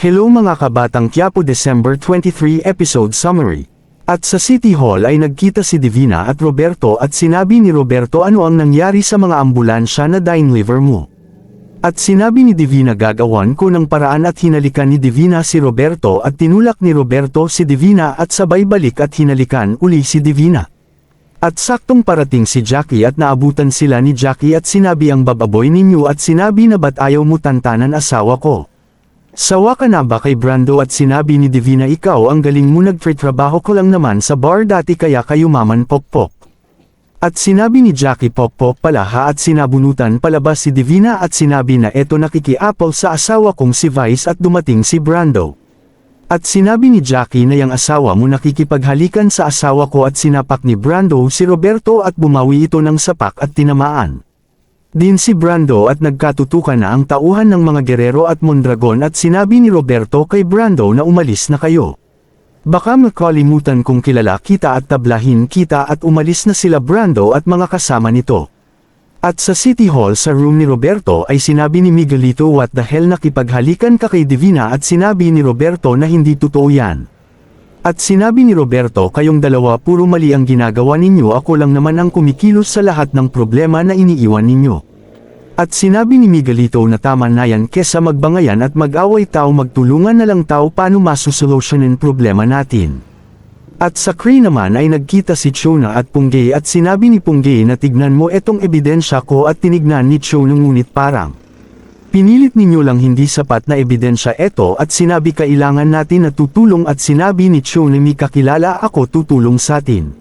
Hello mga kabatang Quiapo, December 23 episode summary. At sa City Hall ay nagkita si Divina at Roberto at sinabi ni Roberto ano ang nangyari sa mga ambulansya na dying liver mo. At sinabi ni Divina gagawan ko ng paraan at hinalikan ni Divina si Roberto at tinulak ni Roberto si Divina at sabay balik at hinalikan uli si Divina. At saktong parating si Jackie at naabutan sila ni Jackie at sinabi ang bababoy ninyo at sinabi na ba't ayaw mo tantanan asawa ko. Sawa ka na ba kay Brando at sinabi ni Divina ikaw ang galing mo nagtrabaho ko lang naman sa bar dati kaya kayo maman pokpok. At sinabi ni Jackie pokpok pala ha at sinabunutan palabas si Divina at sinabi na eto nakikiapol sa asawa kong si Vice at dumating si Brando. At sinabi ni Jackie na yang asawa mo nakikipaghalikan sa asawa ko at sinapak ni Brando si Roberto at bumawi ito ng sapak at tinamaan din si Brando at nagkatutukan na ang tauhan ng mga Guerrero at Mondragon at sinabi ni Roberto kay Brando na umalis na kayo. Baka makalimutan kung kilala kita at tablahin kita at umalis na sila Brando at mga kasama nito. At sa City Hall sa room ni Roberto ay sinabi ni Miguelito what the hell nakipaghalikan ka kay Divina at sinabi ni Roberto na hindi totoo yan. At sinabi ni Roberto kayong dalawa puro mali ang ginagawa ninyo ako lang naman ang kumikilos sa lahat ng problema na iniiwan ninyo. At sinabi ni Miguelito na tama na yan kesa magbangayan at mag-away tao magtulungan na lang tao paano masusolusyonin problema natin. At sa Cree naman ay nagkita si Chona at Punggay at sinabi ni Punggay na tignan mo etong ebidensya ko at tinignan ni Chona ngunit parang pinilit ninyo lang hindi sapat na ebidensya eto at sinabi kailangan natin na tutulong at sinabi ni Chonami kakilala ako tutulong sa atin.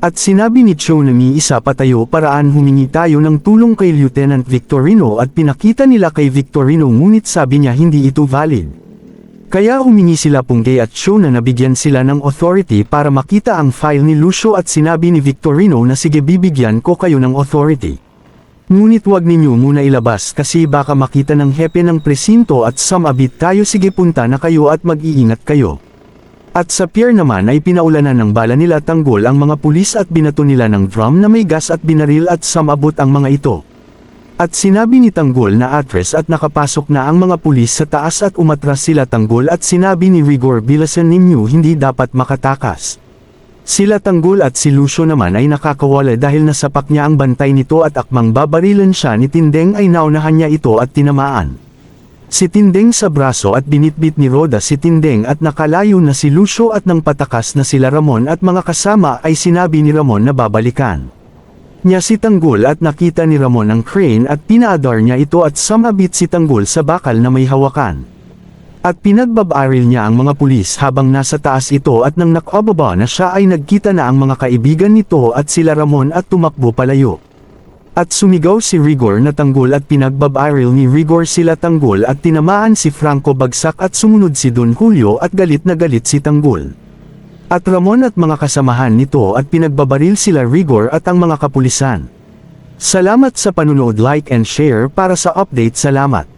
At sinabi ni Chonami isa pa tayo paraan humingi tayo ng tulong kay Lieutenant Victorino at pinakita nila kay Victorino ngunit sabi niya hindi ito valid. Kaya humingi sila Punggay at Chona na bigyan sila ng authority para makita ang file ni Lucio at sinabi ni Victorino na sige bibigyan ko kayo ng authority. Ngunit wag ninyo muna ilabas kasi baka makita ng hepe ng presinto at sumabit tayo sige punta na kayo at mag-iingat kayo. At sa pier naman ay pinaulanan ng bala nila Tanggol ang mga pulis at binato nila ng drum na may gas at binaril at sumabot ang mga ito. At sinabi ni Tanggol na atras at nakapasok na ang mga pulis sa taas at umatras sila Tanggol at sinabi ni Rigor Bilasan ninyo hindi dapat makatakas. Sila Tanggol at si Lucio naman ay nakakawala dahil nasapak niya ang bantay nito at akmang babarilan siya ni Tindeng ay naunahan niya ito at tinamaan si Tindeng sa braso at binitbit ni Roda si Tindeng at nakalayo na si Lucio at nang patakas na sila Ramon at mga kasama ay sinabi ni Ramon na babalikan niya si Tanggol at nakita ni Ramon ang crane at pinaadar niya ito at sumabit si Tanggol sa bakal na may hawakan. At pinagbabaril niya ang mga pulis habang nasa taas ito at nang nakababa na siya ay nagkita na ang mga kaibigan nito at sila Ramon at tumakbo palayo. At sumigaw si Rigor na Tanggol at pinagbabaril ni Rigor sila Tanggol at tinamaan si Franco bagsak at sumunod si Don Julio at galit na galit si Tanggol. At Ramon at mga kasamahan nito at pinagbabaril sila Rigor at ang mga kapulisan. Salamat sa panunood, like and share para sa update. Salamat.